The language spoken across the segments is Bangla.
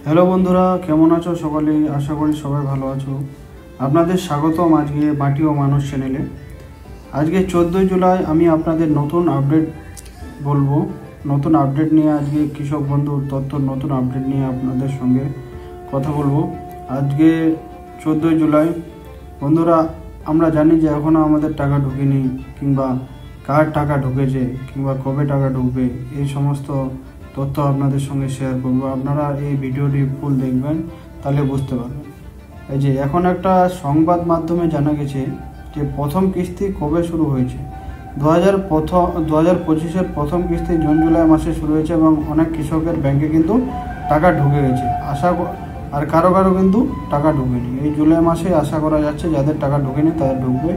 হ্যালো বন্ধুরা, কেমন আছো সকলে? আশা করি সবাই ভালো আছো। আপনাদের স্বাগতম আজকে মাটি ও মানুষ চ্যানেলে। আজকে 14 জুলাই আমি আপনাদের নতুন আপডেট বলবো। নতুন আপডেট নিয়ে আজকে কৃষক বন্ধুর তথ্য নতুন আপডেট নিয়ে আপনাদের সঙ্গে কথা বলবো। আজকে 14 জুলাই বন্ধুরা, আমরা জানি যে এখনও আমাদের টাকা ঢুকেনি, কিংবা কার টাকা ঢুকেছে, কিংবা কবে টাকা ঢুকবে, এই সমস্ত তথ্য আপনাদের সঙ্গে শেয়ার করব। আপনারা এই ভিডিওটি ফুল দেখবেন, তাহলে বুঝতে পারবেন। এই যে এখন একটা সংবাদ মাধ্যমে জানা গেছে যে প্রথম কিস্তি কবে শুরু হয়েছে। 2025-এর প্রথম কিস্তি জুন জুলাই মাসে শুরু হয়েছে এবং অনেক কৃষকের ব্যাংকে কিন্তু টাকা ঢুকে গেছে। আর কারো কিন্তু টাকা ঢুকেনি। এই জুলাই মাসে আশা করা যাচ্ছে যাদের টাকা ঢুকেনি তাদের ঢুকবে।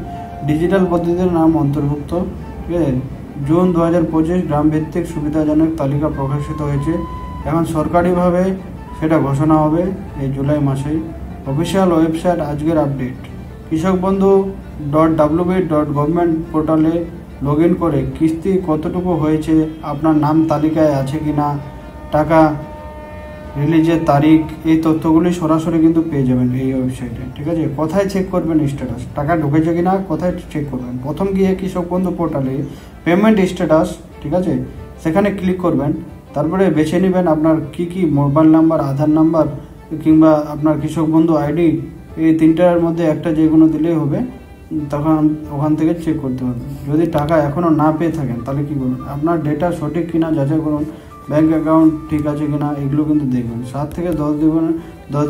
ডিজিটাল পদ্ধতির নাম অন্তর্ভুক্ত। ঠিক আছে, জুন 2025 গ্রামভিত্তিক সুবিধাজনক তালিকা প্রকাশিত হয়েছে। এখন সরকারিভাবে সেটা ঘোষণা হবে এই জুলাই মাসেই। অফিসিয়াল ওয়েবসাইট আজকের আপডেট। কৃষক বন্ধু .wb.government পোর্টালে লগ ইন করে কিস্তি কতটুকু হয়েছে, আপনার নাম তালিকায় আছে কিনা, টাকা রিলিজের তারিখ, এই তথ্যগুলি সরাসরি কিন্তু পেয়ে যাবেন এই ওয়েবসাইটে। ঠিক আছে, কোথায় চেক করবেন স্ট্যাটাস, টাকা ঢুকেছে কিনা কোথায় চেক করবেন? প্রথম গিয়ে কৃষক বন্ধু পোর্টালে পেমেন্ট স্ট্যাটাস, ঠিক আছে, সেখানে ক্লিক করবেন। তারপরে বেছে নেবেন আপনার কি মোবাইল নাম্বার, আধার নাম্বার, কিংবা আপনার কৃষক বন্ধু আইডি, এই তিনটার মধ্যে একটা যে কোনো দিলেই হবে। তখন ওখান থেকে চেক করতে হবে। যদি টাকা এখনও না পেয়ে থাকেন তাহলে কী করবেন, আপনার ডেটা সঠিক কিনা যাচাই করুন, ব্যাঙ্ক অ্যাকাউন্ট ঠিক আছে কিনা, এগুলো কিন্তু দেখবেন। 7 থেকে 10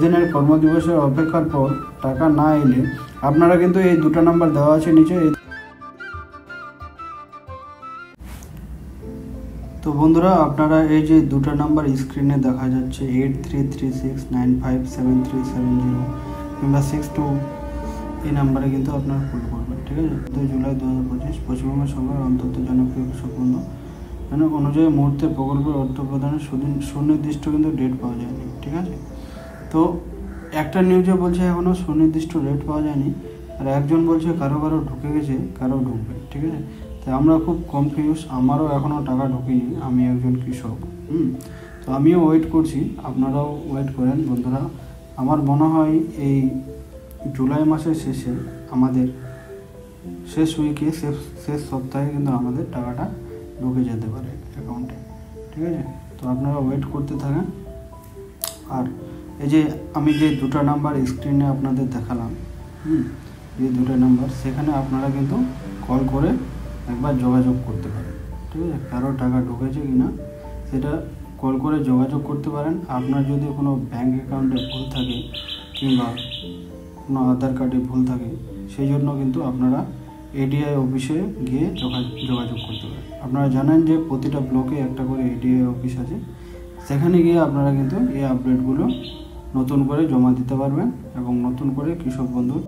দিনের কর্মদিবসের অপেক্ষার পর টাকা না এলে আপনারা কিন্তু এই দুটো নাম্বার দেওয়া আছে নিচে। তো বন্ধুরা, আপনারা এই যে দুটো নাম্বার স্ক্রিনে দেখা যাচ্ছে 8336957370 কিংবা 62, এই নাম্বারে কিন্তু আপনারা কল করবেন। ঠিক আছে, 2 জুলাই 2025 পশ্চিমবঙ্গ সরকার অন্তত জনপ্রিয় কৃষক বন্ধু অনুযায়ী মুহূর্তে প্রকল্পের অর্থ প্রদানের সুনির্দিষ্ট কিন্তু ডেট পাওয়া যায়নি। ঠিক আছে, তো একটা নিউজে বলছে এখনও সুনির্দিষ্ট ডেট পাওয়া যায়নি, আর একজন বলছে কারো ঢুকে গেছে, কারো ঢুকবে। ঠিক আছে, তাই আমরা খুব কনফিউজ। আমারও এখনও টাকা ঢুকেনি, আমি একজন কৃষক। তো আমিও ওয়েট করছি, আপনারাও ওয়েট করেন বন্ধুরা। আমার মনে হয় এই জুলাই মাসের শেষে, আমাদের শেষ উইকে, শেষ সপ্তাহে কিন্তু আমাদের টাকাটা ঢুকে যেতে পারে অ্যাকাউন্টে। ঠিক আছে, তো আপনারা ওয়েট করতে থাকেন। আর এই যে আমি যে দুটো নাম্বার স্ক্রিনে আপনাদের দেখালাম, যে দুটো নাম্বার, সেখানে আপনারা কিন্তু কল করে একবার যোগাযোগ করতে পারেন। ঠিক আছে, কারো টাকা ঢুকেছে কিনা সেটা কল করে যোগাযোগ করতে পারেন। আপনার যদি কোনো ব্যাঙ্ক অ্যাকাউন্টে ভুল থাকে, কিংবা কোনো আধার কার্ডে ভুল থাকে, সেই জন্য কিন্তু আপনারা এডিআই অফিসে গিয়ে যোগাযোগ করতে পারেন। আপনারা জানেন যে প্রতিটা ব্লকে একটা করে এডিআই অফিস আছে। সেখানে গিয়ে আপনারা কিন্তু এই আপডেটগুলো নতুন করে জমা দিতে পারবেন এবং নতুন করে কৃষক বন্ধুর